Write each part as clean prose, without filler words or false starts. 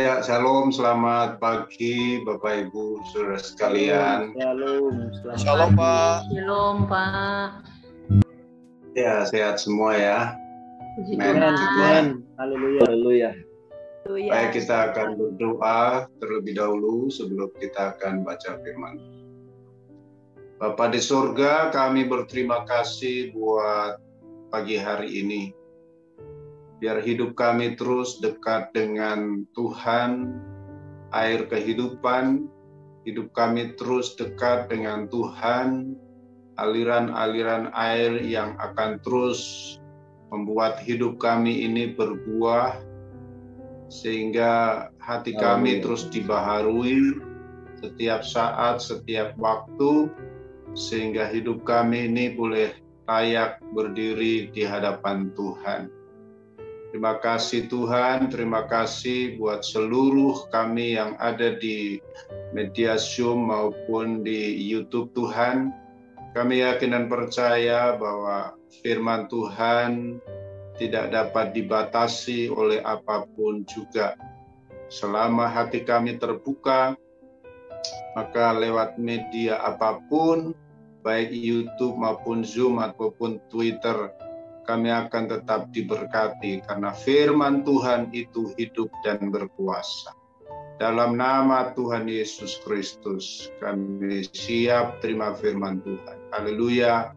Ya, shalom, selamat pagi Bapak Ibu Saudara sekalian. Shalom, Shalom Pak. Shalom Pak. Ya, sehat semua ya. Puji Amen. Tuhan. Haleluya. Haleluya. Baik, kita akan berdoa terlebih dahulu sebelum kita akan baca firman. Bapa di surga, kami berterima kasih buat pagi hari ini. Biar hidup kami terus dekat dengan Tuhan, air kehidupan, hidup kami terus dekat dengan Tuhan, aliran-aliran air yang akan terus membuat hidup kami ini berbuah, sehingga hati kami terus dibaharui setiap saat, setiap waktu, sehingga hidup kami ini boleh layak berdiri di hadapan Tuhan. Terima kasih Tuhan, terima kasih buat seluruh kami yang ada di media Zoom maupun di YouTube Tuhan. Kami yakin dan percaya bahwa firman Tuhan tidak dapat dibatasi oleh apapun juga. Selama hati kami terbuka, maka lewat media apapun, baik YouTube maupun Zoom ataupun Twitter, kami akan tetap diberkati karena firman Tuhan itu hidup dan berkuasa. Dalam nama Tuhan Yesus Kristus, kami siap terima firman Tuhan. Haleluya.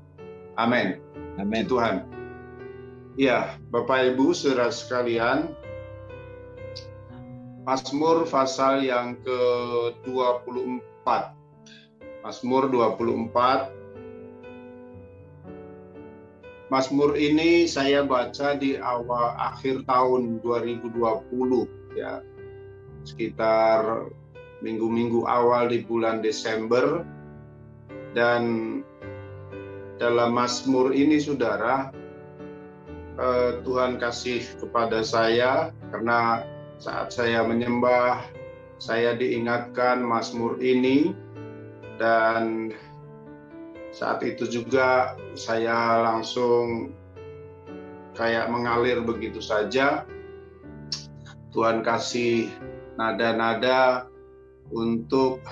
Amin. Amin. Tuhan. Ya, Bapak Ibu saudara sekalian, Mazmur pasal yang ke-24. Mazmur 24. Mazmur ini saya baca di akhir tahun 2020 ya. Sekitar minggu-minggu awal di bulan Desember, dan dalam Mazmur ini saudara, Tuhan kasih kepada saya karena saat saya menyembah saya diingatkan Mazmur ini, dan saat itu juga saya langsung kayak mengalir begitu saja. Tuhan kasih nada-nada untuk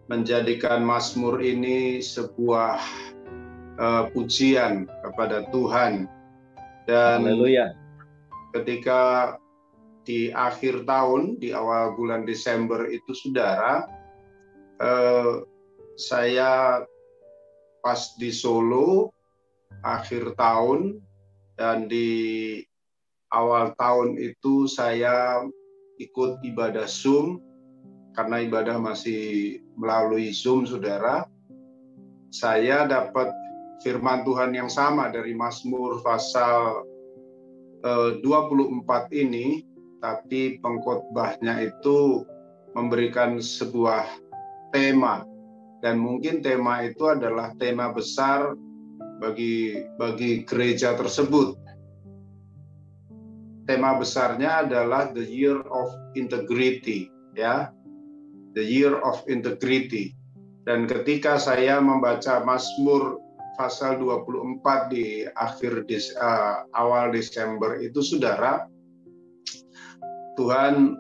menjadikan Mazmur ini sebuah pujian kepada Tuhan. Dan Haleluya. ketika di akhir tahun, di awal bulan Desember itu saudara, saya pas di Solo akhir tahun, dan di awal tahun itu saya ikut ibadah Zoom, karena ibadah masih melalui Zoom saudara. Saya dapat firman Tuhan yang sama dari Mazmur pasal 24 ini, tapi pengkhotbahnya itu memberikan sebuah tema. Dan mungkin tema itu adalah tema besar bagi gereja tersebut. Tema besarnya adalah The Year of Integrity, ya. The Year of Integrity. Dan ketika saya membaca Mazmur pasal 24 di awal Desember itu saudara, Tuhan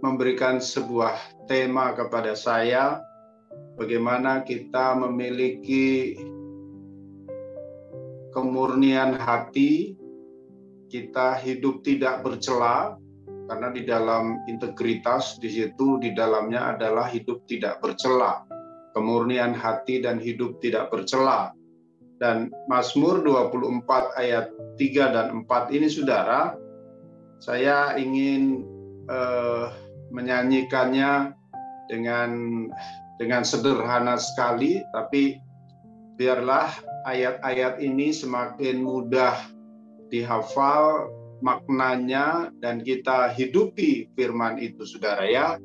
memberikan sebuah tema kepada saya, bagaimana kita memiliki kemurnian hati, kita hidup tidak bercela, karena di dalam integritas di situ di dalamnya adalah hidup tidak bercela, kemurnian hati dan hidup tidak bercela. Dan Mazmur 24 ayat 3 dan 4 ini saudara, saya ingin menyanyikannya dengan sederhana sekali, tapi biarlah ayat-ayat ini semakin mudah dihafal maknanya dan kita hidupi firman itu saudara ya.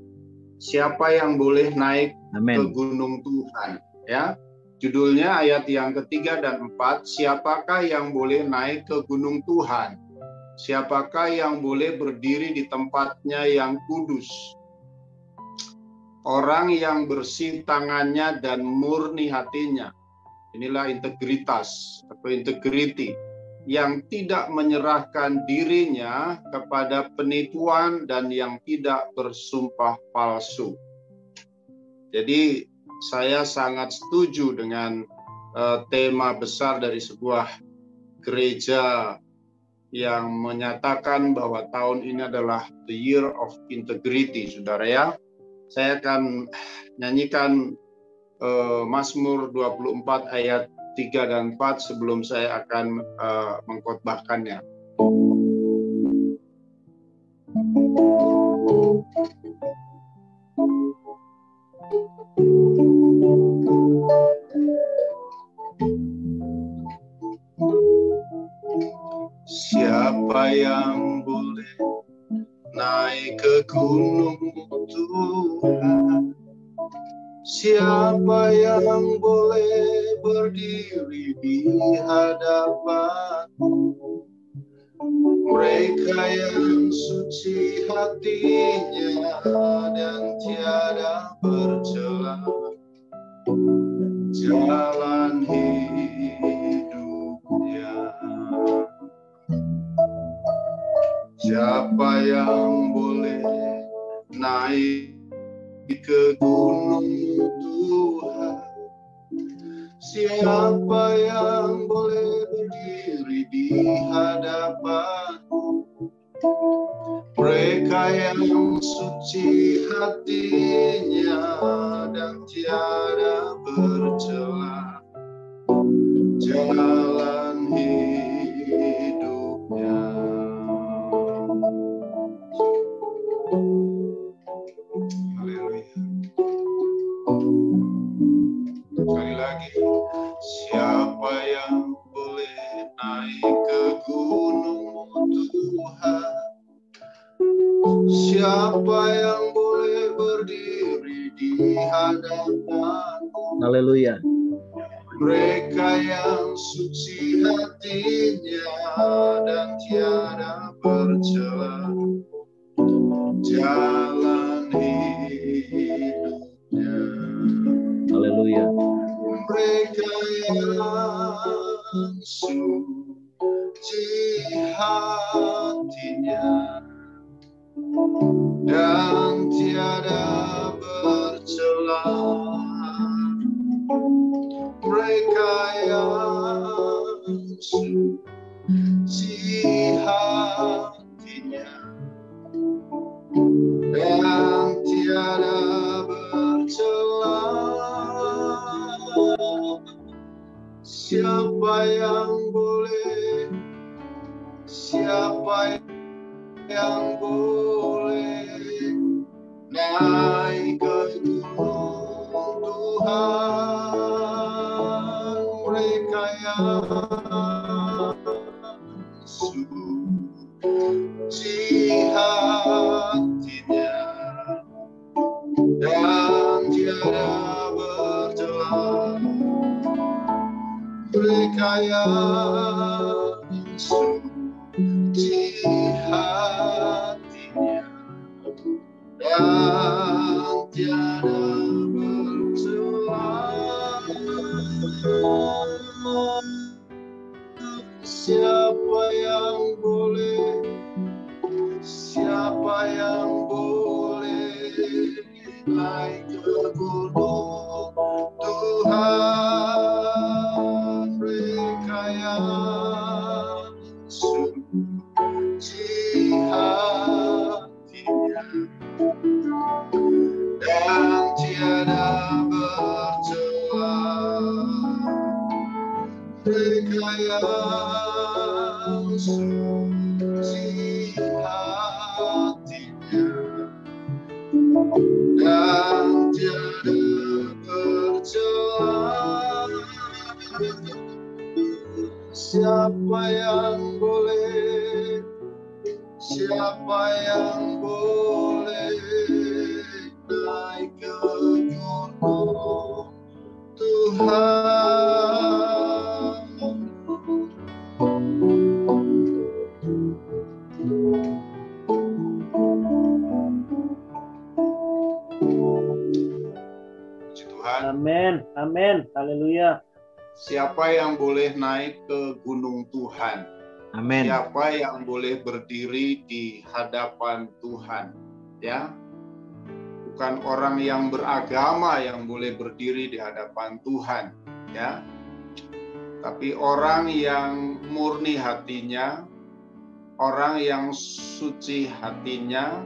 Siapa yang boleh naik ke gunung Tuhan ya. Judulnya ayat yang ketiga dan 4, siapakah yang boleh naik ke gunung Tuhan? Siapakah yang boleh berdiri di tempatnya yang kudus? Orang yang bersih tangannya dan murni hatinya. Inilah integritas atau integrity. yang tidak menyerahkan dirinya kepada penipuan dan yang tidak bersumpah palsu. Jadi saya sangat setuju dengan tema besar dari sebuah gereja yang menyatakan bahwa tahun ini adalah the year of integrity, saudara ya. Saya akan nyanyikan Mazmur 24 ayat 3 dan 4 sebelum saya akan mengkhotbahkannya. Siapa yang boleh naik ke gunung Tuhan? Siapa yang boleh berdiri di hadapan-Mu? Mereka yang suci hatinya dan tiada bercela jalan hidupnya. Siapa yang boleh naik ke gunung Tuhan? Siapa yang boleh berdiri di hadapan-Mu? Mereka yang suci hatinya dan tiada bercela jalan hidupnya. Haleluya. Sekali lagi, siapa yang boleh naik ke gunung Tuhan? Siapa yang boleh berdiri di hadapan-Mu? Haleluya. Mereka yang suci hatinya dan tiada bercela jalan hidupnya. Haleluya. Mereka yang suci hatinya dan tiada bercela. Mereka yang suci hatinya dan tiada bercela. Siapa yang boleh naik ke gunung Tuhan? Mereka yang suci hatinya dan tiada bercela. Mereka yang suci hatinya dan tiada bercela. Siapa yang boleh naik ke gunung Tuhan? Mereka yang suci hatinya dan tiada bercela. Mereka yang suci hatinya dan tiada bercela. Siapa yang boleh naik ke gunung Tuhan? Puji Tuhan. Amin. Amin. Haleluya. Siapa yang boleh naik ke gunung Tuhan? Amin. Siapa yang boleh berdiri di hadapan Tuhan? Ya, bukan orang yang beragama yang boleh berdiri di hadapan Tuhan, ya. Tapi orang yang murni hatinya, orang yang suci hatinya,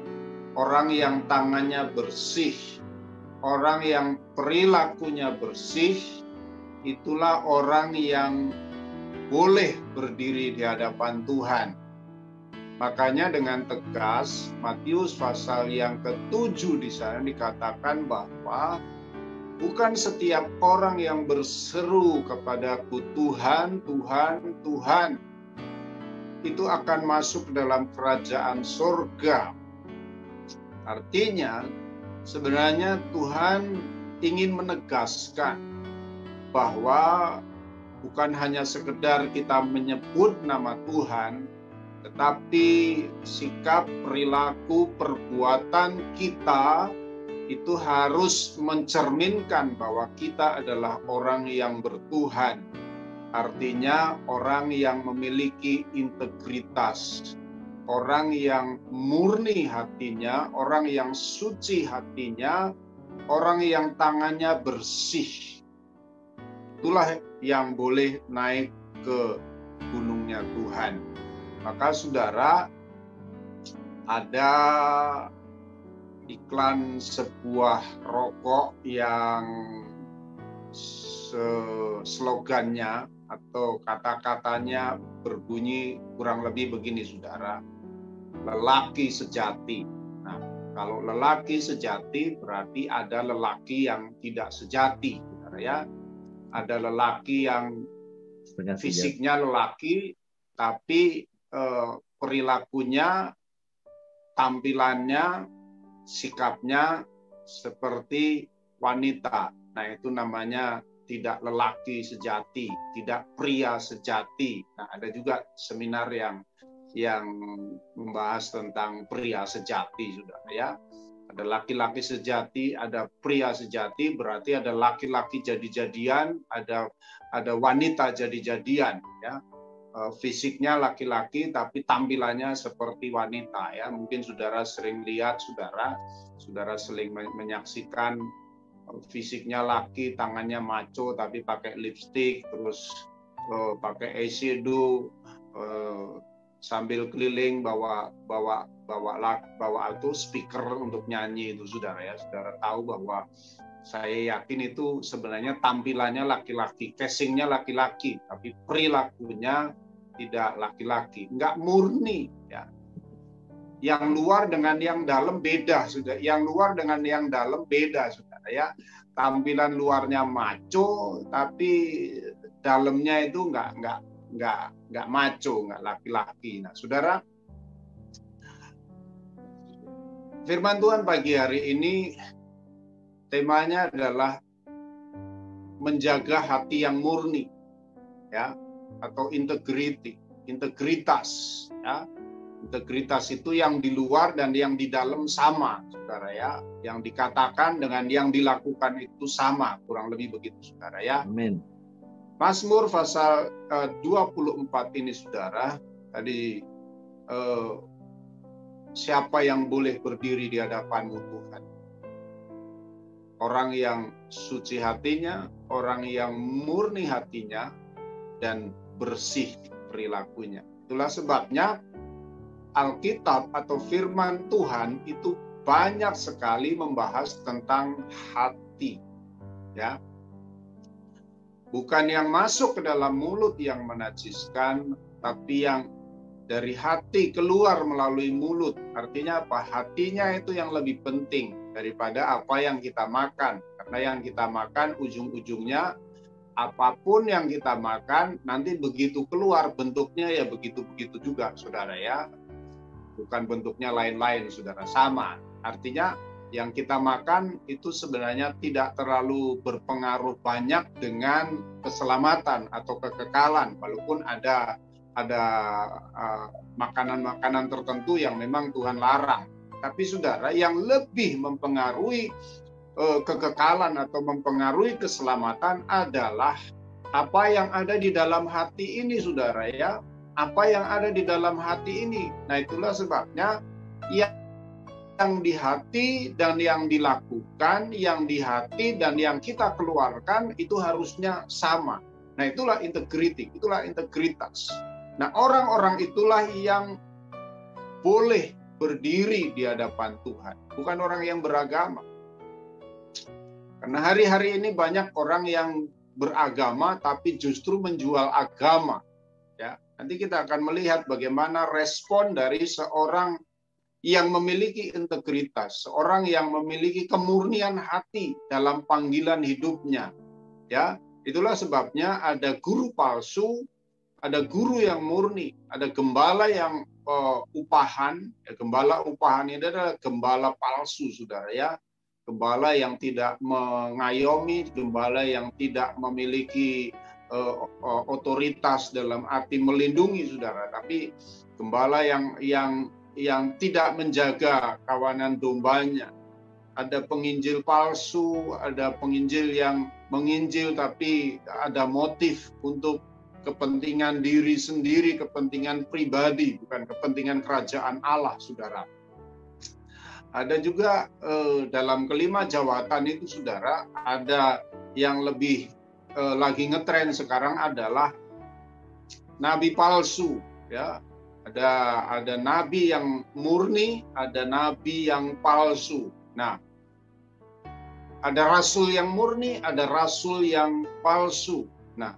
orang yang tangannya bersih, orang yang perilakunya bersih, itulah orang yang boleh berdiri di hadapan Tuhan. Makanya dengan tegas Matius pasal yang ke-7 di sana dikatakan bahwa bukan setiap orang yang berseru kepadaku Tuhan, Tuhan, Tuhan itu akan masuk dalam kerajaan surga. Artinya sebenarnya Tuhan ingin menegaskan bahwa bukan hanya sekedar kita menyebut nama Tuhan, tetapi sikap, perilaku, perbuatan kita itu harus mencerminkan bahwa kita adalah orang yang bertuhan. Artinya orang yang memiliki integritas, orang yang murni hatinya, orang yang suci hatinya, orang yang tangannya bersih. Itulah yang boleh naik ke gunungnya Tuhan. Maka saudara, ada iklan sebuah rokok yang slogannya atau kata-katanya berbunyi kurang lebih begini saudara, lelaki sejati. Nah, kalau lelaki sejati berarti ada lelaki yang tidak sejati, saudara ya. Ada lelaki yang fisiknya lelaki, tapi perilakunya, tampilannya, sikapnya seperti wanita. Nah, itu namanya tidak lelaki sejati, tidak pria sejati. Nah, ada juga seminar yang membahas tentang pria sejati, saudara ya. Ada laki-laki sejati, ada pria sejati, berarti ada laki-laki jadi-jadian, ada wanita jadi-jadian, ya. Fisiknya laki-laki tapi tampilannya seperti wanita, ya. Mungkin saudara sering lihat, saudara sering menyaksikan fisiknya laki, tangannya maco tapi pakai lipstik, terus pakai eyeshadow, sambil keliling bawa itu speaker untuk nyanyi itu saudara ya. Saudara tahu bahwa saya yakin itu sebenarnya tampilannya laki-laki, casingnya laki-laki, tapi perilakunya tidak laki-laki, nggak murni ya. Yang luar dengan yang dalam beda, sudah. Yang luar dengan yang dalam beda, saudara ya. Tampilan luarnya maco, tapi dalamnya itu nggak maco, nggak laki-laki. Nah, saudara, firman Tuhan pagi hari ini temanya adalah menjaga hati yang murni, ya, atau integritas, ya. Integritas itu yang di luar dan yang di dalam sama, saudara ya. Yang dikatakan dengan yang dilakukan itu sama, kurang lebih begitu, saudara ya. Amin. Mazmur pasal 24 ini, saudara, tadi siapa yang boleh berdiri di hadapanmu Tuhan? Orang yang suci hatinya, orang yang murni hatinya, dan bersih perilakunya. Itulah sebabnya Alkitab atau firman Tuhan itu banyak sekali membahas tentang hati, ya. Bukan yang masuk ke dalam mulut yang menajiskan, tapi yang dari hati keluar melalui mulut. Artinya apa? Hatinya itu yang lebih penting daripada apa yang kita makan. Karena yang kita makan ujung-ujungnya apapun yang kita makan nanti begitu keluar bentuknya ya begitu-begitu juga, saudara ya. Bukan bentuknya lain-lain, saudara, sama. Artinya yang kita makan itu sebenarnya tidak terlalu berpengaruh banyak dengan keselamatan atau kekekalan, walaupun ada makanan-makanan tertentu yang memang Tuhan larang. Tapi saudara, yang lebih mempengaruhi kekekalan atau mempengaruhi keselamatan adalah Apa yang ada di dalam hati ini, saudara ya. Apa yang ada di dalam hati ini. Nah, itulah sebabnya yang di hati dan yang dilakukan, yang di hati dan yang kita keluarkan itu harusnya sama. Nah, itulah integriti, itulah integritas. Nah, orang-orang itulah yang boleh berdiri di hadapan Tuhan, bukan orang yang beragama. Karena hari-hari ini banyak orang yang beragama tapi justru menjual agama. Ya, nanti kita akan melihat bagaimana respon dari seorang yang memiliki integritas, seorang yang memiliki kemurnian hati dalam panggilan hidupnya. Ya, itulah sebabnya ada guru palsu, ada guru yang murni, ada gembala yang upahan. Ya, gembala upahan ini adalah gembala palsu, saudara ya. Gembala yang tidak mengayomi, gembala yang tidak memiliki otoritas dalam arti melindungi, saudara. Tapi gembala yang tidak menjaga kawanan dombanya. Ada penginjil palsu, ada penginjil yang menginjil tapi ada motif untuk kepentingan diri sendiri, kepentingan pribadi, bukan kepentingan kerajaan Allah, saudara. Ada juga dalam kelima jawatan itu, saudara, ada yang lebih lagi ngetren sekarang adalah nabi palsu, ya. Ada nabi yang murni, ada nabi yang palsu. Nah, ada rasul yang murni, ada rasul yang palsu. Nah,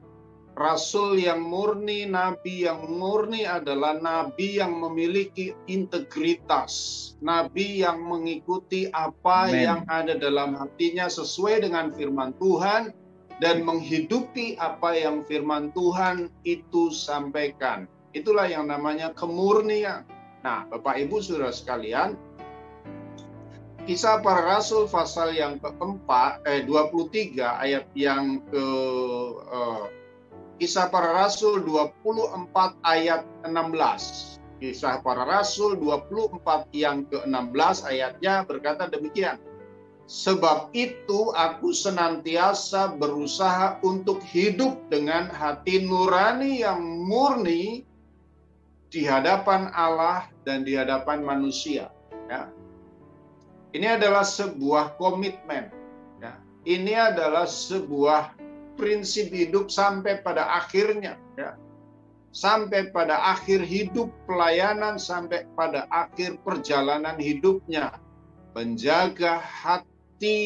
rasul yang murni, nabi yang murni adalah nabi yang memiliki integritas. Nabi yang mengikuti apa yang ada dalam hatinya sesuai dengan firman Tuhan dan menghidupi apa yang firman Tuhan itu sampaikan. Itulah yang namanya kemurnian. Nah, Bapak Ibu Saudara sekalian, Kisah Para Rasul pasal yang keempat, 23 ayat yang ke Kisah Para Rasul 24 ayat 16. Kisah Para Rasul 24 yang ke-16 ayatnya berkata demikian. Sebab itu aku senantiasa berusaha untuk hidup dengan hati nurani yang murni di hadapan Allah dan di hadapan manusia. Ya. Ini adalah sebuah komitmen. Ya. Ini adalah sebuah prinsip hidup sampai pada akhirnya. Ya. Sampai pada akhir hidup pelayanan, sampai pada akhir perjalanan hidupnya. Menjaga hati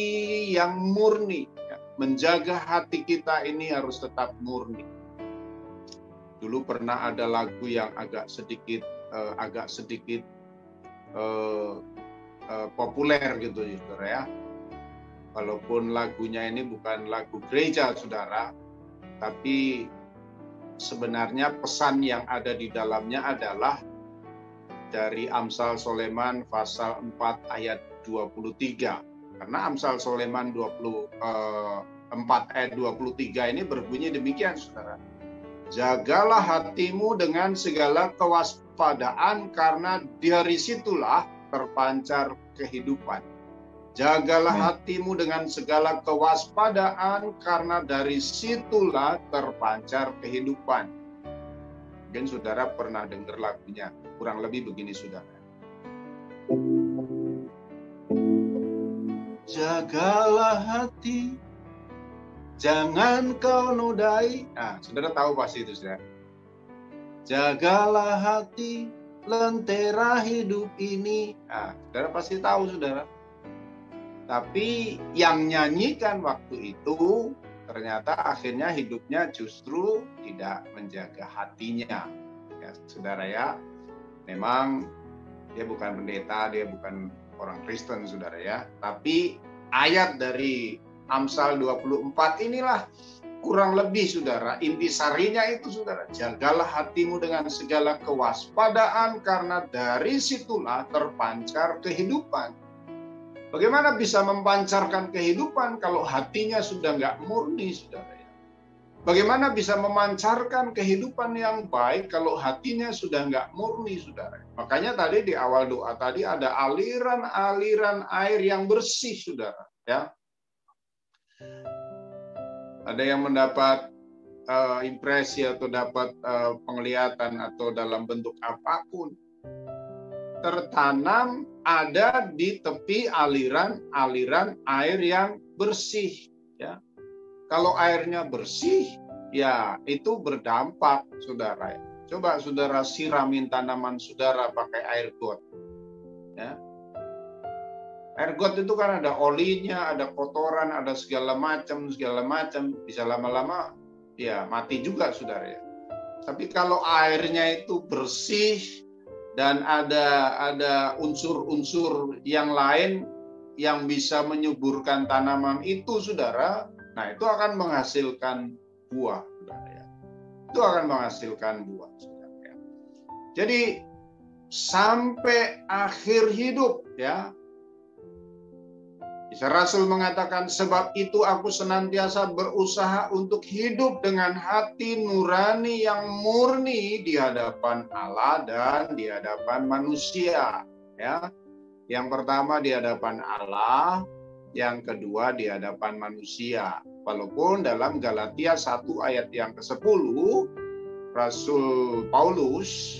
yang murni. Ya. Menjaga hati kita ini harus tetap murni. Dulu pernah ada lagu yang agak sedikit populer gitu, saudara ya. Walaupun lagunya ini bukan lagu gereja, saudara, tapi sebenarnya pesan yang ada di dalamnya adalah dari Amsal Soleman pasal 4 ayat 23. Karena Amsal Soleman 4 ayat 23 ini berbunyi demikian, saudara. Jagalah hatimu dengan segala kewaspadaan karena dari situlah terpancar kehidupan. Jagalah hatimu dengan segala kewaspadaan karena dari situlah terpancar kehidupan. Mungkin saudara pernah dengar lagunya, kurang lebih begini, saudara. Jagalah hati, jangan kau nodai. Nah, saudara tahu pasti itu, saudara. Jagalah hati, lentera hidup ini. Nah, saudara pasti tahu, saudara. Tapi yang nyanyikan waktu itu ternyata akhirnya hidupnya justru tidak menjaga hatinya. Ya, saudara ya. Memang dia bukan pendeta, dia bukan orang Kristen, saudara ya. Tapi ayat dari Amsal 24 inilah kurang lebih, saudara, intisarinya itu, saudara. Jagalah hatimu dengan segala kewaspadaan karena dari situlah terpancar kehidupan. Bagaimana bisa mempancarkan kehidupan kalau hatinya sudah nggak murni, saudara ya? Bagaimana bisa memancarkan kehidupan yang baik kalau hatinya sudah nggak murni, saudara? Makanya tadi di awal doa tadi ada aliran-aliran air yang bersih, saudara. Ya, ada yang mendapat impresi atau dapat penglihatan atau dalam bentuk apapun, tertanam ada di tepi aliran air yang bersih. Ya. Kalau airnya bersih, ya itu berdampak, saudara. Coba saudara siramin tanaman saudara pakai air got. Ya. Air got itu kan ada olinya, ada kotoran, ada segala macam. Bisa lama-lama ya mati juga, saudara. Ya. Tapi kalau airnya itu bersih dan ada unsur-unsur yang lain yang bisa menyuburkan tanaman itu, saudara, nah itu akan menghasilkan buah, saudara. Ya. Itu akan menghasilkan buah, saudara. Ya. Jadi sampai akhir hidup, ya. Isa Rasul mengatakan, sebab itu aku senantiasa berusaha untuk hidup dengan hati nurani yang murni di hadapan Allah dan di hadapan manusia. Ya. Yang pertama di hadapan Allah, yang kedua di hadapan manusia. Walaupun dalam Galatia 1 ayat yang ke-10, Rasul Paulus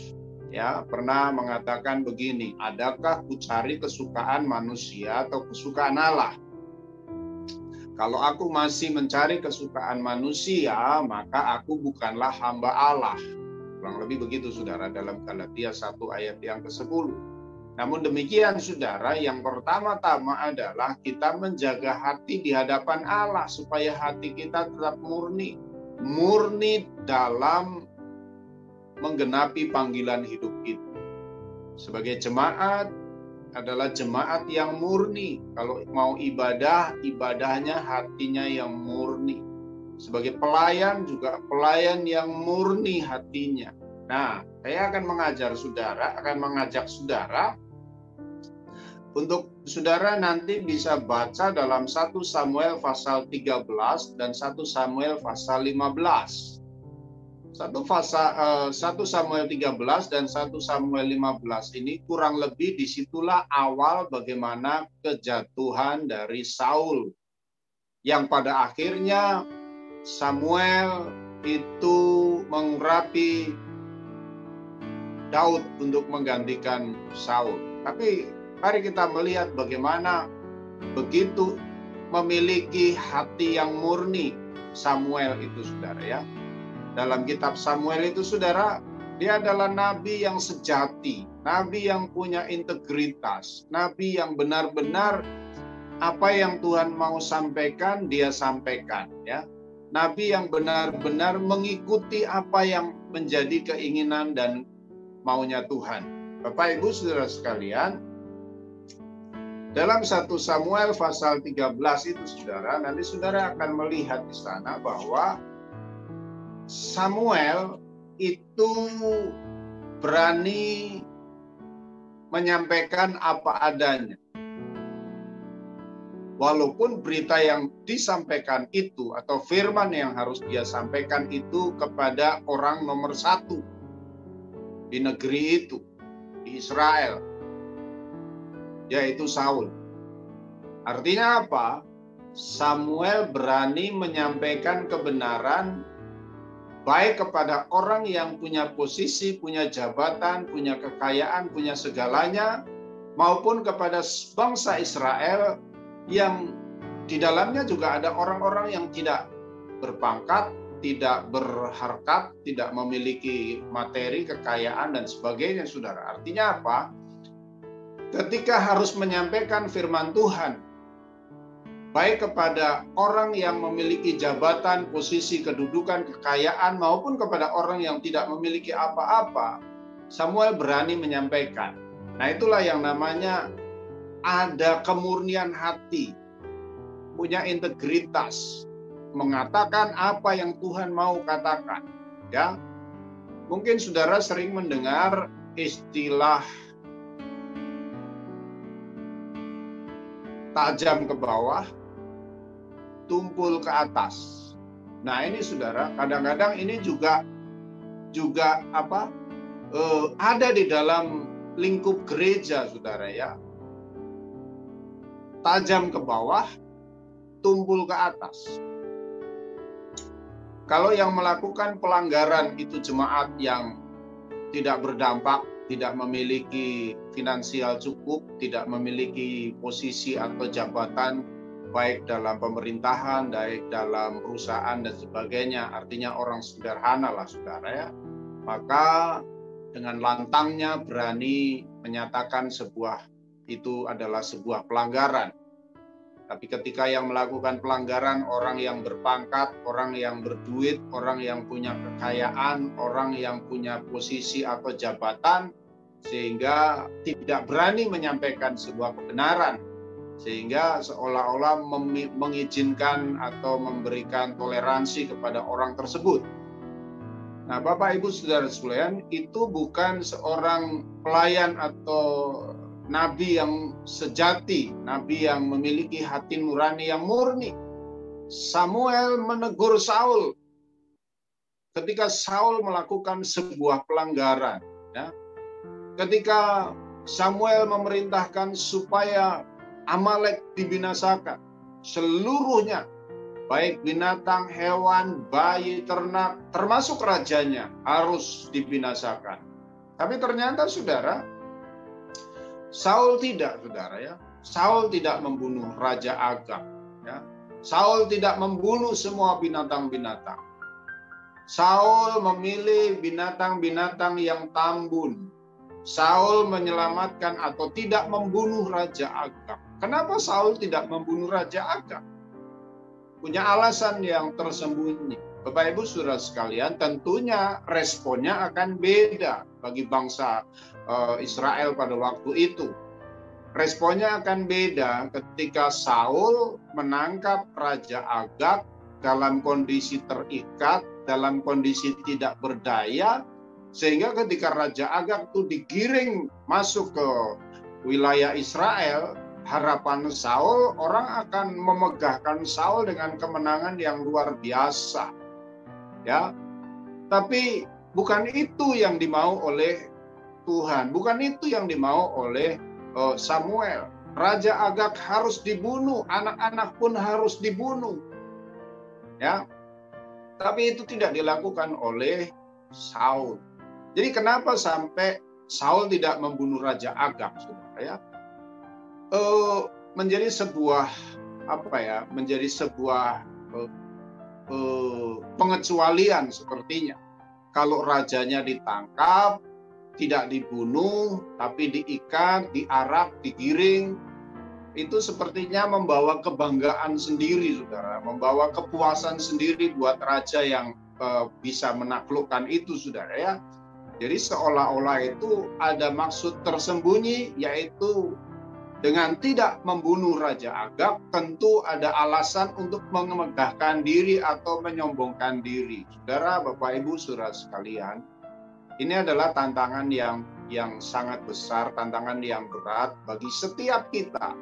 ya pernah mengatakan begini, adakah ku cari kesukaan manusia atau kesukaan Allah? Kalau aku masih mencari kesukaan manusia, maka aku bukanlah hamba Allah. Kurang lebih begitu, saudara, dalam Galatia 1 ayat yang ke-10. Namun demikian, saudara, yang pertama-tama adalah kita menjaga hati di hadapan Allah supaya hati kita tetap murni dalam menggenapi panggilan hidup itu. Sebagai jemaat adalah jemaat yang murni. Kalau mau ibadah, ibadahnya hatinya yang murni. Sebagai pelayan juga pelayan yang murni hatinya. Nah, saya akan mengajak saudara untuk saudara nanti bisa baca dalam 1 Samuel pasal 13 dan 1 Samuel pasal 15. 1 Samuel 13 dan 1 Samuel 15 ini kurang lebih disitulah awal bagaimana kejatuhan dari Saul. Yang pada akhirnya Samuel itu mengurapi Daud untuk menggantikan Saul. Tapi mari kita melihat bagaimana begitu memiliki hati yang murni Samuel itu, saudara, ya. Dalam kitab Samuel itu, saudara, dia adalah nabi yang sejati, nabi yang punya integritas, nabi yang benar-benar apa yang Tuhan mau sampaikan, dia sampaikan, ya. Nabi yang benar-benar mengikuti apa yang menjadi keinginan dan maunya Tuhan. Bapak Ibu Saudara sekalian, dalam 1 Samuel pasal 13 itu, saudara, nanti saudara akan melihat di sana bahwa Samuel itu berani menyampaikan apa adanya. Walaupun berita yang disampaikan itu atau firman yang harus dia sampaikan itu kepada orang nomor 1 di negeri itu, di Israel, yaitu Saul. Artinya apa? Samuel berani menyampaikan kebenaran baik kepada orang yang punya posisi, punya jabatan, punya kekayaan, punya segalanya, maupun kepada bangsa Israel yang di dalamnya juga ada orang-orang yang tidak berpangkat, tidak berharkat, tidak memiliki materi, kekayaan, dan sebagainya, saudara. Artinya apa? Ketika harus menyampaikan firman Tuhan, baik kepada orang yang memiliki jabatan, posisi, kedudukan, kekayaan, maupun kepada orang yang tidak memiliki apa-apa, Samuel berani menyampaikan. Nah, itulah yang namanya ada kemurnian hati, punya integritas, mengatakan apa yang Tuhan mau katakan. Ya, mungkin saudara sering mendengar istilah tajam ke bawah, tumpul ke atas. Nah, ini saudara, kadang-kadang ini juga ada di dalam lingkup gereja, saudara, ya. Tajam ke bawah, tumpul ke atas. Kalau yang melakukan pelanggaran itu jemaat yang tidak berdampak, tidak memiliki finansial cukup, tidak memiliki posisi atau jabatan baik dalam pemerintahan, baik dalam perusahaan dan sebagainya, artinya orang sederhana lah saudara ya, maka dengan lantangnya berani menyatakan itu adalah sebuah pelanggaran. Tapi ketika yang melakukan pelanggaran orang yang berpangkat, orang yang berduit, orang yang punya kekayaan, orang yang punya posisi atau jabatan, sehingga tidak berani menyampaikan sebuah kebenaran, sehingga seolah-olah mengizinkan atau memberikan toleransi kepada orang tersebut. Nah, Bapak Ibu Saudara sekalian, itu bukan seorang pelayan atau nabi yang sejati, nabi yang memiliki hati nurani yang murni. Samuel menegur Saul ketika Saul melakukan sebuah pelanggaran. Ya. Ketika Samuel memerintahkan supaya Amalek dibinasakan, seluruhnya, baik binatang, hewan, bayi, ternak, termasuk rajanya, harus dibinasakan. Tapi ternyata saudara, Saul tidak, saudara ya. Saul tidak membunuh Raja Agag. Ya. Saul tidak membunuh semua binatang-binatang. Saul memilih binatang-binatang yang tambun. Saul menyelamatkan atau tidak membunuh Raja Agag. Kenapa Saul tidak membunuh Raja Agag? Punya alasan yang tersembunyi. Bapak Ibu Saudara sekalian, tentunya responnya akan beda bagi bangsa Israel pada waktu itu. Responnya akan beda ketika Saul menangkap Raja Agag dalam kondisi terikat, dalam kondisi tidak berdaya, sehingga ketika Raja Agag itu digiring masuk ke wilayah Israel, harapan Saul, orang akan memegahkan Saul dengan kemenangan yang luar biasa. Ya, tapi bukan itu yang dimau oleh Tuhan, bukan itu yang dimau oleh Samuel. Raja Agag harus dibunuh, anak-anak pun harus dibunuh. Ya, tapi itu tidak dilakukan oleh Saul. Jadi kenapa sampai Saul tidak membunuh Raja Agag, saudara ya? Menjadi sebuah menjadi sebuah pengecualian sepertinya. Kalau rajanya ditangkap, tidak dibunuh, tapi diikat, diarak, digiring, itu sepertinya membawa kebanggaan sendiri, saudara, membawa kepuasan sendiri buat raja yang bisa menaklukkan itu, saudara ya. Jadi seolah-olah itu ada maksud tersembunyi, yaitu dengan tidak membunuh Raja Agag, tentu ada alasan untuk memegahkan diri atau menyombongkan diri. Saudara, Bapak Ibu Saudara sekalian, ini adalah tantangan yang sangat besar, tantangan yang berat bagi setiap kita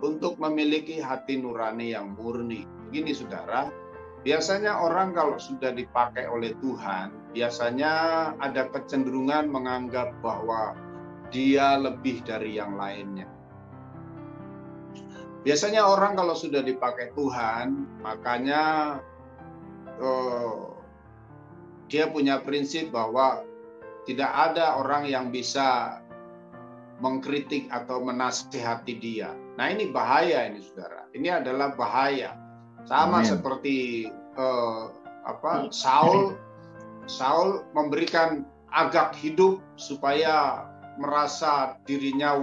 untuk memiliki hati nurani yang murni. Begini saudara, biasanya orang kalau sudah dipakai oleh Tuhan, biasanya ada kecenderungan menganggap bahwa dia lebih dari yang lainnya. Biasanya orang kalau sudah dipakai Tuhan, makanya dia punya prinsip bahwa tidak ada orang yang bisa mengkritik atau menasihati dia. Nah ini bahaya ini saudara. Ini adalah bahaya. Sama seperti Saul memberikan Agag hidup supaya merasa dirinya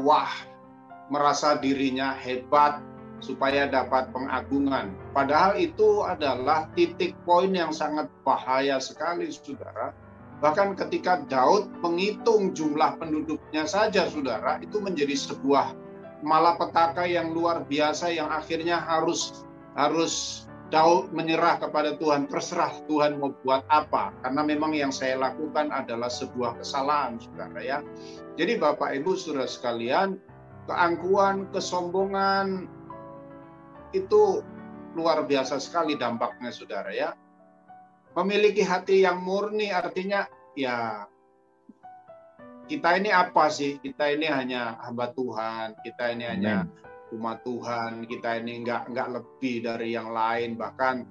merasa dirinya hebat, supaya dapat pengagungan. Padahal itu adalah titik poin yang sangat bahaya sekali, saudara. Bahkan ketika Daud menghitung jumlah penduduknya saja, saudara, itu menjadi sebuah malapetaka yang luar biasa yang akhirnya harus Daud menyerah kepada Tuhan. Terserah Tuhan mau buat apa, karena memang yang saya lakukan adalah sebuah kesalahan, saudara ya. Jadi Bapak Ibu saudara sekalian, keangkuhan, kesombongan itu luar biasa sekali dampaknya, saudara ya. Memiliki hati yang murni artinya ya kita ini apa sih? Kita ini hanya hamba Tuhan, kita ini hanya umat Tuhan, kita ini enggak lebih dari yang lain, bahkan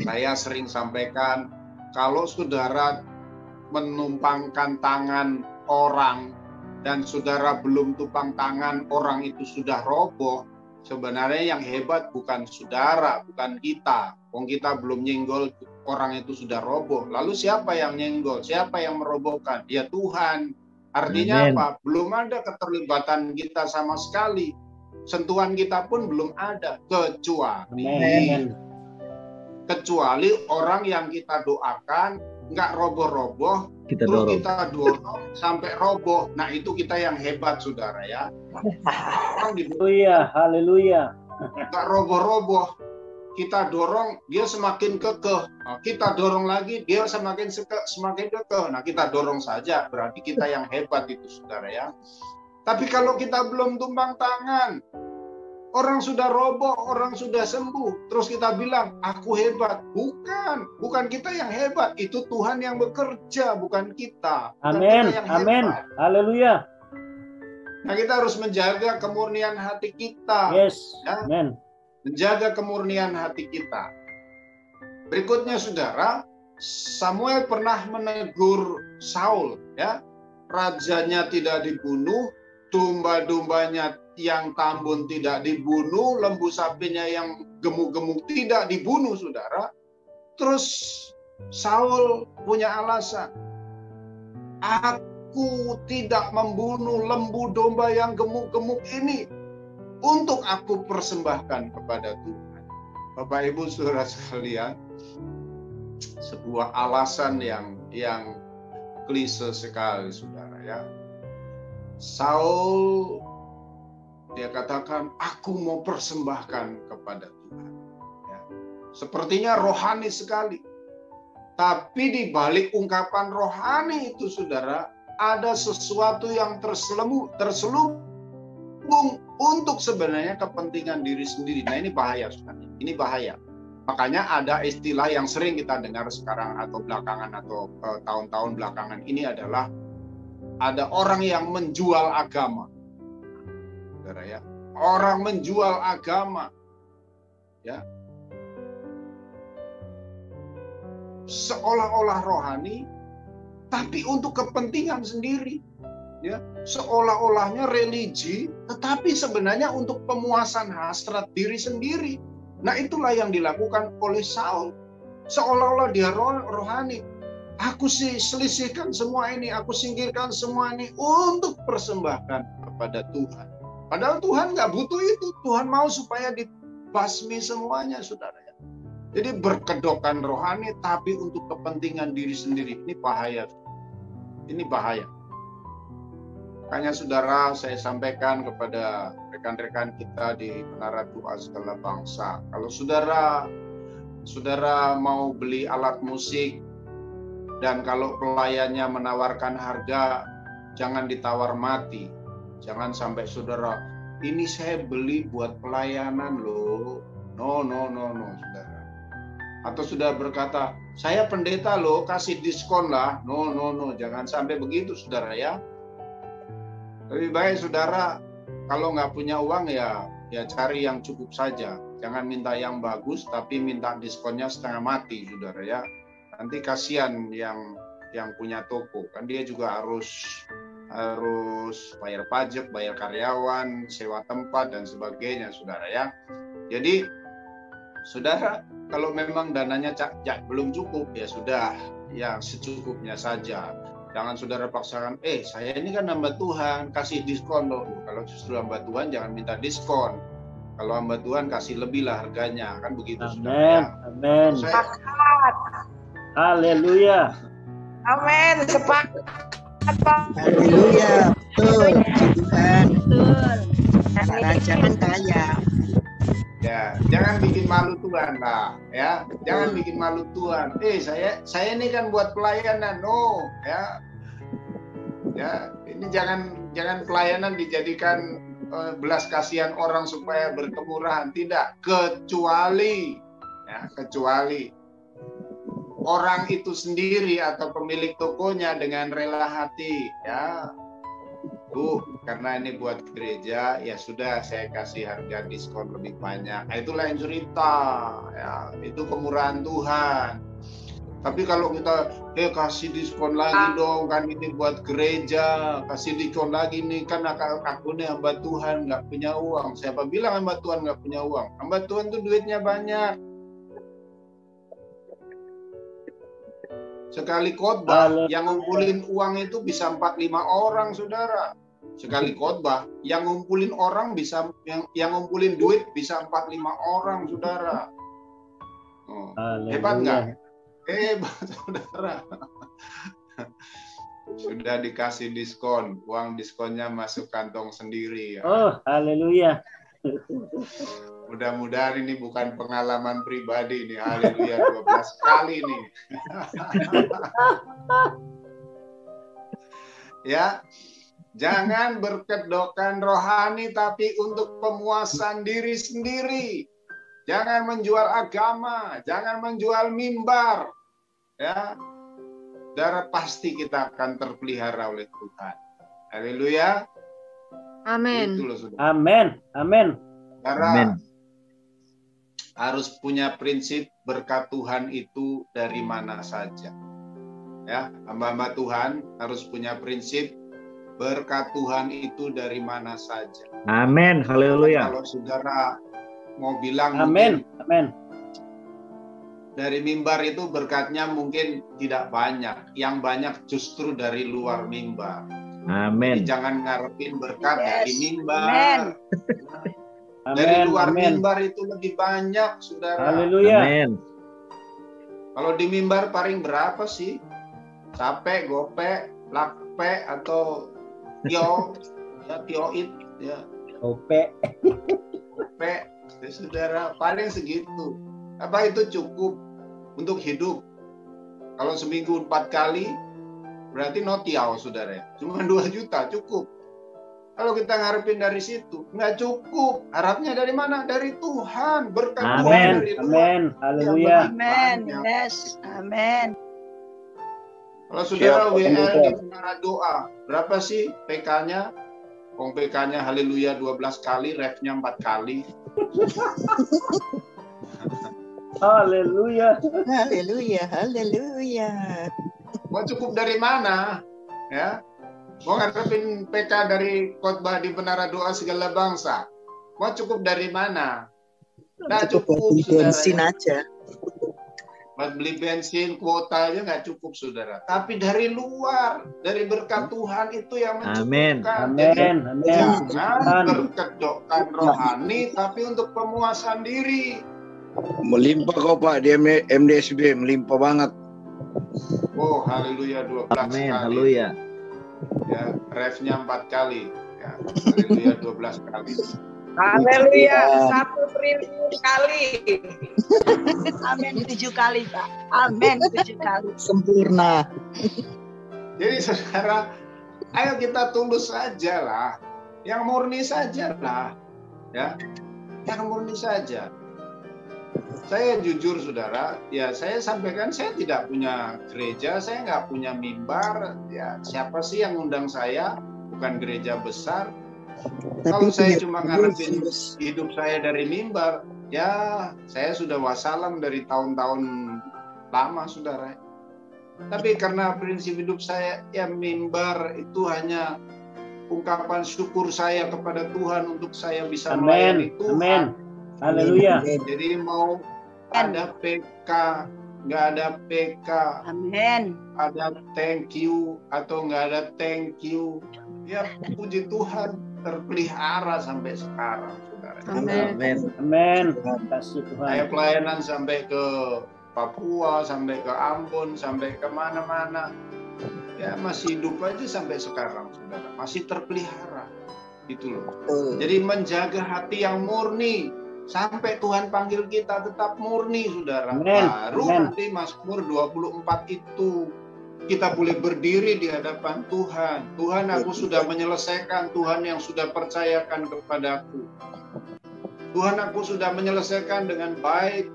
Saya sering sampaikan, kalau saudara menumpangkan tangan orang dan saudara belum tumpang tangan, orang itu sudah roboh, sebenarnya yang hebat bukan saudara, bukan kita. Wong kita belum nyenggol, orang itu sudah roboh. Lalu siapa yang nyenggol? Siapa yang merobohkan? Ya Tuhan. Artinya Amen. apa? Belum ada keterlibatan kita sama sekali. Sentuhan kita pun belum ada. Kecuali orang yang kita doakan nggak roboh-roboh, Kita terus dorong. kita dorong sampai roboh. Nah itu kita yang hebat, saudara ya. Orang Haleluya. nggak roboh-roboh, kita dorong dia semakin kekeh. Nah, kita dorong lagi dia semakin kekeh. Nah kita dorong saja, berarti kita yang hebat itu, saudara ya. Tapi kalau kita belum tumpang tangan, orang sudah roboh, orang sudah sembuh, terus kita bilang, aku hebat. Bukan kita yang hebat. Itu Tuhan yang bekerja, bukan kita. Bukan Amin. kita yang Amin. hebat. Haleluya. Nah, kita harus menjaga kemurnian hati kita. Yes. Ya. Amin. Menjaga kemurnian hati kita. Berikutnya, saudara, Samuel pernah menegur Saul. Ya, rajanya tidak dibunuh, domba-dombanya yang tambun tidak dibunuh, lembu sapinya yang gemuk-gemuk tidak dibunuh, saudara. Terus Saul punya alasan, aku tidak membunuh lembu domba yang gemuk-gemuk ini untuk aku persembahkan kepada Tuhan. Bapak Ibu saudara sekalian, sebuah alasan yang klise sekali, saudara ya. Saul dia katakan, aku mau persembahkan kepada Tuhan. Ya. Sepertinya rohani sekali. Tapi di balik ungkapan rohani itu, saudara, ada sesuatu yang terselubung untuk sebenarnya kepentingan diri sendiri. Nah ini bahaya, saudara. Ini bahaya. Makanya ada istilah yang sering kita dengar sekarang atau belakangan atau tahun-tahun belakangan ini adalah ada orang yang menjual agama. Saudara ya, orang menjual agama, ya, seolah-olah rohani, tapi untuk kepentingan sendiri, ya, seolah-olahnya religi, tetapi sebenarnya untuk pemuasan hasrat diri sendiri. Nah itulah yang dilakukan oleh Saul, seolah-olah dia rohani. Aku selisihkan semua ini, aku singkirkan semua ini untuk persembahkan kepada Tuhan. Padahal Tuhan nggak butuh itu. Tuhan mau supaya dibasmi semuanya, saudara. Jadi berkedokan rohani, tapi untuk kepentingan diri sendiri. Ini bahaya. Ini bahaya. Makanya saudara, saya sampaikan kepada rekan-rekan kita di Menara Doa Segala Bangsa. Kalau saudara mau beli alat musik, dan kalau pelayannya menawarkan harga, jangan ditawar mati. Jangan sampai saudara, ini saya beli buat pelayanan loh. No, saudara. Atau sudah berkata, saya pendeta loh, kasih diskon lah. No, jangan sampai begitu, saudara ya. Lebih baik saudara, kalau nggak punya uang ya cari yang cukup saja. Jangan minta yang bagus, tapi minta diskonnya setengah mati, saudara ya. Nanti kasihan yang punya toko, kan dia juga harus bayar pajak, bayar karyawan, sewa tempat dan sebagainya, saudara ya. Jadi saudara, kalau memang dananya belum cukup, ya sudah, ya secukupnya saja. Jangan saudara paksakan, saya ini kan hamba Tuhan, kasih diskon loh. Kalau justru hamba Tuhan jangan minta diskon. Kalau hamba Tuhan kasih lebih lah harganya, kan begitu, saudara ya. Amin. Haleluya. Amin. Sepakat. Haleluya, betul, Tuhan. Betul. Raja kan kaya. Ya, jangan bikin malu Tuhan lah, ya. Jangan bikin malu Tuhan. Saya ini kan buat pelayanan, no, ya. Ya, ini jangan pelayanan dijadikan belas kasihan orang supaya berkemurahan, tidak. Kecuali orang itu sendiri atau pemilik tokonya dengan rela hati, ya. Bu, karena ini buat gereja, ya sudah saya kasih harga diskon lebih banyak. Nah, itu lain cerita, ya itu kemurahan Tuhan. Tapi kalau kita kasih diskon lagi dong, kan ini buat gereja, kasih diskon lagi nih, kan aku nih hamba Tuhan nggak punya uang. Siapa bilang hamba Tuhan nggak punya uang? Hamba Tuhan tuh duitnya banyak. Sekali khotbah yang ngumpulin uang itu bisa 4-5 orang, saudara. Sekali khotbah yang ngumpulin orang bisa, yang ngumpulin duit bisa 4-5 orang, saudara. Hebat nggak? Hebat, saudara. Sudah dikasih diskon, uang diskonnya masuk kantong sendiri. Ya. Oh, haleluya. Mudah-mudahan ini bukan pengalaman pribadi nih. Haleluya, 12 kali nih. Ya, jangan berkedokan rohani tapi untuk pemuasan diri sendiri. Jangan menjual agama, jangan menjual mimbar. Ya, saudara, pasti kita akan terpelihara oleh Tuhan. Haleluya. Amin. Amin. Amin. Saudara harus punya prinsip berkat Tuhan itu dari mana saja. Ya, hamba-hamba Tuhan harus punya prinsip berkat Tuhan itu dari mana saja. Amin. Haleluya. Kalau saudara mau bilang Amin. Amin. dari mimbar itu berkatnya mungkin tidak banyak. Yang banyak justru dari luar mimbar. Amin. Jadi jangan ngarepin berkat dari mimbar. Amin. Dari luar Amin. mimbar itu lebih banyak, saudara. Haleluya. Amin. Kalau di mimbar paling berapa sih? Capek, gope, lakpe, atau tio, ya tioit, ya Ope. gope, ya, saudara. Paling segitu. Apa itu cukup untuk hidup? Kalau seminggu 4 kali, berarti no tiao, saudara. Cuma 2 juta cukup. Kalau kita ngarepin dari situ, nggak cukup. Harapnya dari mana? Dari Tuhan. Berkat Amin. Tuhan dari Tuhan. Amin. Haleluya. Amin. Yes. Amin. Kalau saudara WL di Menara Doa, berapa sih PK-nya? PK-nya Haleluya 12 kali, refnya 4 kali. Haleluya. Haleluya, haleluya. Mau cukup dari mana? Ya, mau ngarepin PK dari khotbah di Menara Doa segala bangsa. Mau cukup dari mana? Nggak cukup, beli bensin saudara. aja. Buat beli bensin, kuota aja nggak cukup, saudara. Tapi dari luar, dari berkat Tuhan itu yang mencukupkan. Amin. Amin. Jangan berkedokkan rohani, tapi untuk pemuasan diri. Melimpah kok Pak di MDSB, melimpah banget. Oh, haleluya 12 Amin. kali. Haleluya. Ya, refnya 4 kali. Ya, haleluya 12 kali. Haleluya. 1 triliun kali. Amin 7 kali, Pak. Amin 7 kali. Sempurna. Jadi saudara, ayo kita tulus saja lah. Yang murni saja lah. Ya, yang murni saja. Saya jujur saudara, ya saya sampaikan saya tidak punya gereja, saya nggak punya mimbar. Ya siapa sih yang undang saya? Bukan gereja besar. Kalau saya cuma ngarepin hidup saya dari mimbar, ya saya sudah wassalam dari tahun-tahun lama saudara. Tapi karena prinsip hidup saya, ya mimbar itu hanya ungkapan syukur saya kepada Tuhan untuk saya bisa melayani Amin. Tuhan. Amin. Haleluya. Jadi mau ada PK, nggak ada PK, Amin. ada thank you atau nggak ada thank you, ya puji Tuhan terpelihara sampai sekarang, saudara. Amin. Amin. Kasih Saya Tuhan. pelayanan sampai ke Papua, sampai ke Ambon, sampai ke mana-mana, ya masih hidup aja sampai sekarang, saudara. Masih terpelihara, gitu loh. Jadi menjaga hati yang murni. Sampai Tuhan panggil kita tetap murni, saudara. Amen. Baru Amen. nanti Mazmur 24 itu kita boleh berdiri di hadapan Tuhan. Tuhan, aku sudah menyelesaikan, Tuhan yang sudah percayakan kepadaku. Tuhan, aku sudah menyelesaikan dengan baik.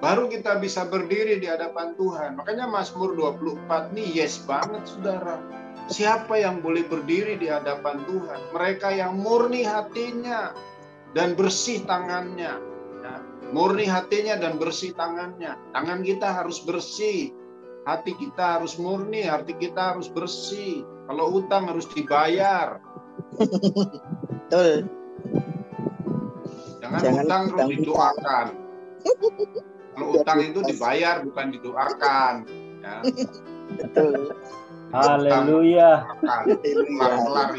Baru kita bisa berdiri di hadapan Tuhan. Makanya Mazmur 24 ini yes banget, saudara. Siapa yang boleh berdiri di hadapan Tuhan? Mereka yang murni hatinya dan bersih tangannya. Ya, murni hatinya dan bersih tangannya. Tangan kita harus bersih. Hati kita harus murni, hati kita harus bersih. Kalau hutang harus dibayar. Betul. Jangan hutang terus didoakan. Kalau hutang itu dibayar, bukan didoakan. Ya. Betul. Haleluya. Kelar-kelar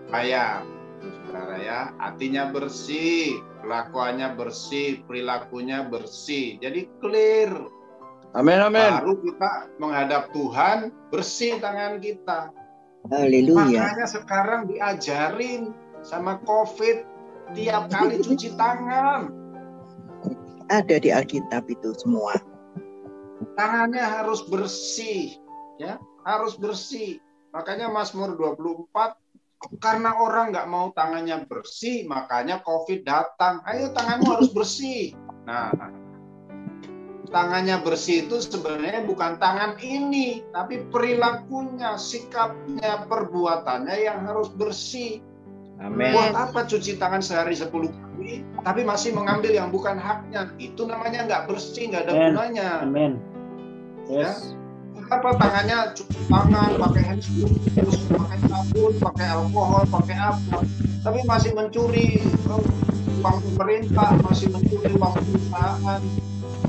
bayar. Saudara ya, hatinya bersih, kelakuannya bersih, perilakunya bersih. Jadi clear. Amin, amin. Baru kita menghadap Tuhan, bersih tangan kita. Haleluya. Makanya sekarang diajarin sama COVID, tiap kali cuci tangan. Ada di Alkitab itu semua. Tangannya harus bersih, ya, harus bersih. Makanya Mazmur 24, karena orang nggak mau tangannya bersih, makanya COVID datang. Ayo tanganmu harus bersih. Nah, tangannya bersih itu sebenarnya bukan tangan ini, tapi perilakunya, sikapnya, perbuatannya yang harus bersih. Amin. Buat apa cuci tangan sehari 10 kali, tapi masih mengambil yang bukan haknya? Itu namanya nggak bersih, nggak ada gunanya. Amin. Yes. Apa tangannya cuci tangan, pakai hand sanitizer, pakai sabun, pakai alkohol, pakai apa? Tapi masih mencuri uang pemerintah, masih mencuri uang perusahaan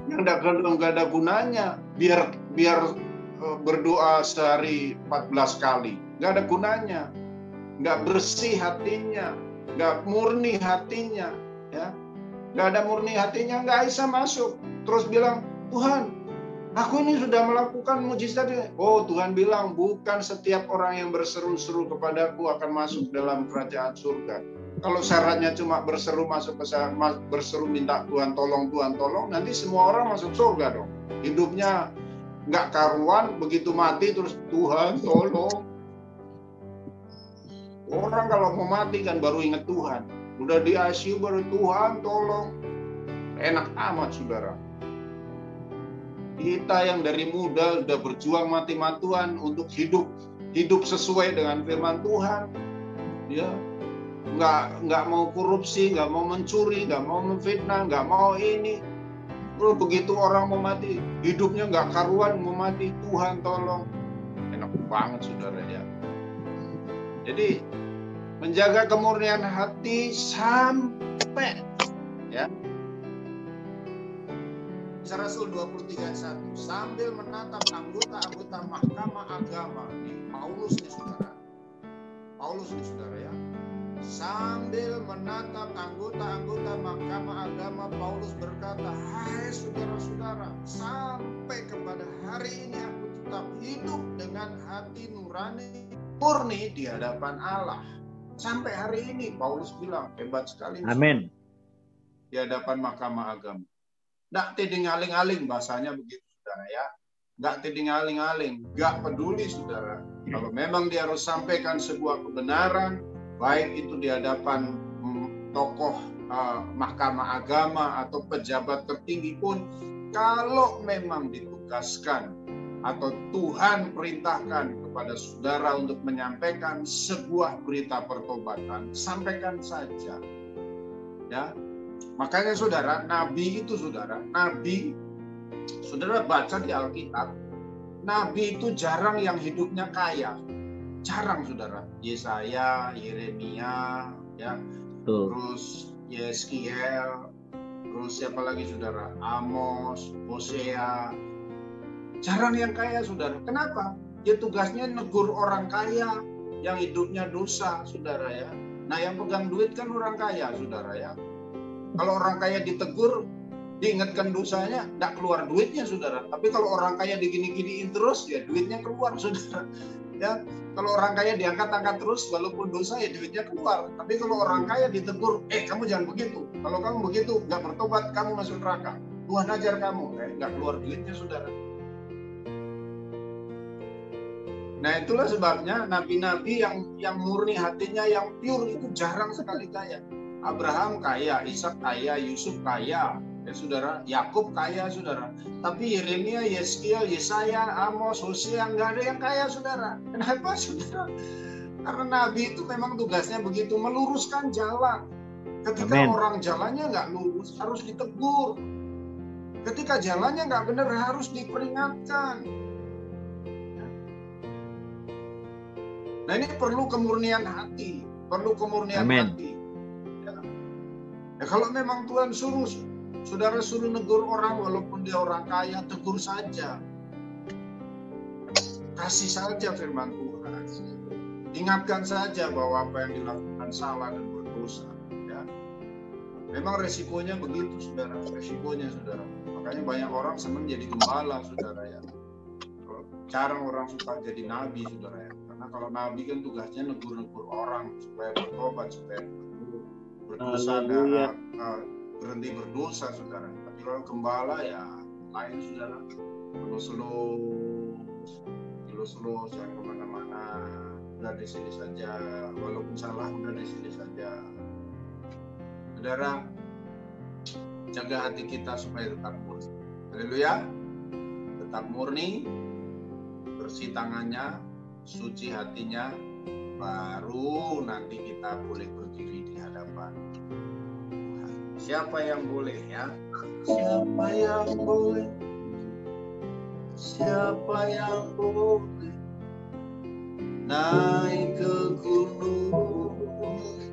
yang nggak ada gunanya. Biar berdoa sehari 14 kali, nggak ada gunanya. Nggak bersih hatinya, nggak murni hatinya, ya, nggak ada murni hatinya, nggak bisa masuk. Terus bilang, Tuhan, aku ini sudah melakukan mujizat. Oh, Tuhan bilang, bukan setiap orang yang berseru-seru kepadaku akan masuk dalam kerajaan surga. Kalau syaratnya cuma berseru masuk ke berseru minta Tuhan tolong, nanti semua orang masuk surga dong. Hidupnya nggak karuan, begitu mati terus Tuhan tolong. Orang kalau mau mati kan baru ingat Tuhan. Udah di ICU baru Tuhan tolong. Enak amat saudara. Kita yang dari muda udah berjuang mati-matian untuk hidup sesuai dengan firman Tuhan. Ya, nggak mau korupsi, nggak mau mencuri, nggak mau memfitnah, nggak mau ini. Terus begitu orang mau mati, hidupnya nggak karuan, mau mati, Tuhan tolong. Enak banget saudara ya. Jadi menjaga kemurnian hati sampai, ya, Kisah Rasul 23:1, sambil menatap anggota-anggota mahkamah agama. Paulus nih saudara ya. Sambil menatap anggota-anggota mahkamah agama, Paulus berkata, hai saudara-saudara, sampai kepada hari ini aku tetap hidup dengan hati nurani murni di hadapan Allah. Sampai hari ini Paulus bilang, hebat sekali. Amin. Di hadapan mahkamah agama. Nggak tiding-aling-aling, bahasanya begitu saudara ya. Nggak tiding-aling-aling, nggak peduli saudara. Kalau memang dia harus sampaikan sebuah kebenaran, baik itu di hadapan tokoh mahkamah agama atau pejabat tertinggi pun, kalau memang ditugaskan atau Tuhan perintahkan kepada saudara untuk menyampaikan sebuah berita pertobatan, sampaikan saja. Ya. Makanya saudara, nabi saudara baca di Alkitab, nabi itu jarang yang hidupnya kaya. Jarang saudara. Yesaya, Yeremia, ya. Terus Yeskiel, terus siapa lagi saudara? Amos, Hosea. Jarang yang kaya saudara. Kenapa? Dia tugasnya negur orang kaya yang hidupnya dosa saudara ya. Nah yang pegang duit kan orang kaya saudara ya. Kalau orang kaya ditegur, diingatkan dosanya, tidak keluar duitnya saudara. Tapi kalau orang kaya digini-giniin terus, ya duitnya keluar saudara. Ya, kalau orang kaya diangkat-angkat terus, walaupun dosa ya duitnya keluar. Tapi kalau orang kaya ditegur, kamu jangan begitu. Kalau kamu begitu, nggak bertobat, kamu masuk neraka. Tuhan ajar kamu, nggak keluar duitnya saudara. Nah itulah sebabnya nabi-nabi yang murni hatinya, yang pure itu jarang sekali kaya. Abraham kaya, Ishak kaya, Yusuf kaya, ya. Ya saudara, Yakub kaya saudara. Tapi Yeremia, Yeskiel, Yesaya, Amos, Hosea nggak ada yang kaya saudara. Kenapa saudara? Karena nabi itu memang tugasnya begitu, meluruskan jalan. Ketika Amen. orang jalannya nggak lurus, harus ditegur. Ketika jalannya nggak benar, harus diperingatkan. Nah ini perlu kemurnian hati, perlu kemurnian Amen. hati. Ya, kalau memang Tuhan suruh, saudara suruh negur orang walaupun dia orang kaya, tegur saja. Kasih saja firman Tuhan. Ingatkan saja bahwa apa yang dilakukan salah dan berdosa. Ya. Memang resikonya begitu saudara, resikonya saudara. Makanya banyak orang senang jadi gembala saudara ya. Jarang orang suka jadi nabi saudara ya. Karena kalau nabi kan tugasnya negur-negur orang supaya bertobat, supaya berdosa dan berhenti berdosa saudara. Tapi kalau gembala ya lain saudara. Slow, jangan kemana-mana. Udah di sini saja. Walaupun salah udah di sini saja. Saudara, jaga hati kita supaya tetap murni. Haleluya. Tetap murni, bersih tangannya, suci hatinya, baru nanti kita boleh berdiri di hadapan Tuhan. Siapa yang boleh ya? Siapa yang boleh? Siapa yang boleh naik ke gunung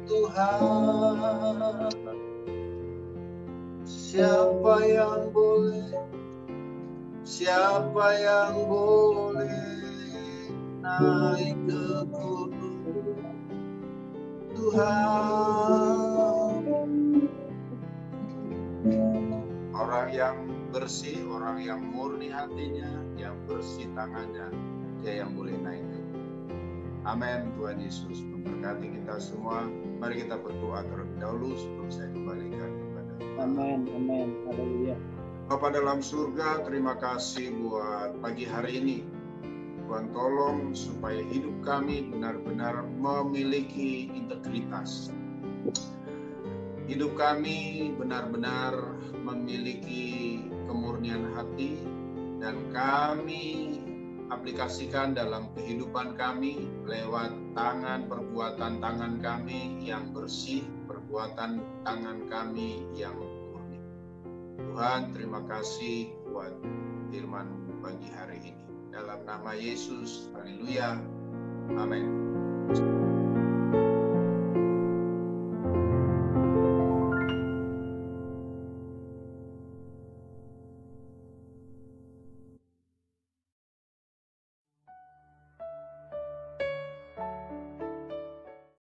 Tuhan? Siapa yang boleh? Siapa yang boleh naik ke gunung Tuhan? Orang yang bersih, orang yang murni hatinya, yang bersih tangannya, dia yang boleh naik ke gunung. Amin. Tuhan Yesus memberkati kita semua. Mari kita berdoa terlebih dahulu sebelum saya kembalikan kepada Tuhan. Amin. Amin. Haleluya. Bapa dalam surga, terima kasih buat pagi hari ini. Tuhan tolong supaya hidup kami benar-benar memiliki integritas. Hidup kami benar-benar memiliki kemurnian hati dan kami aplikasikan dalam kehidupan kami lewat perbuatan tangan kami yang bersih, perbuatan tangan kami yang murni. Tuhan, terima kasih buat firman-Mu pagi hari ini. Dalam nama Yesus, haleluya, amin.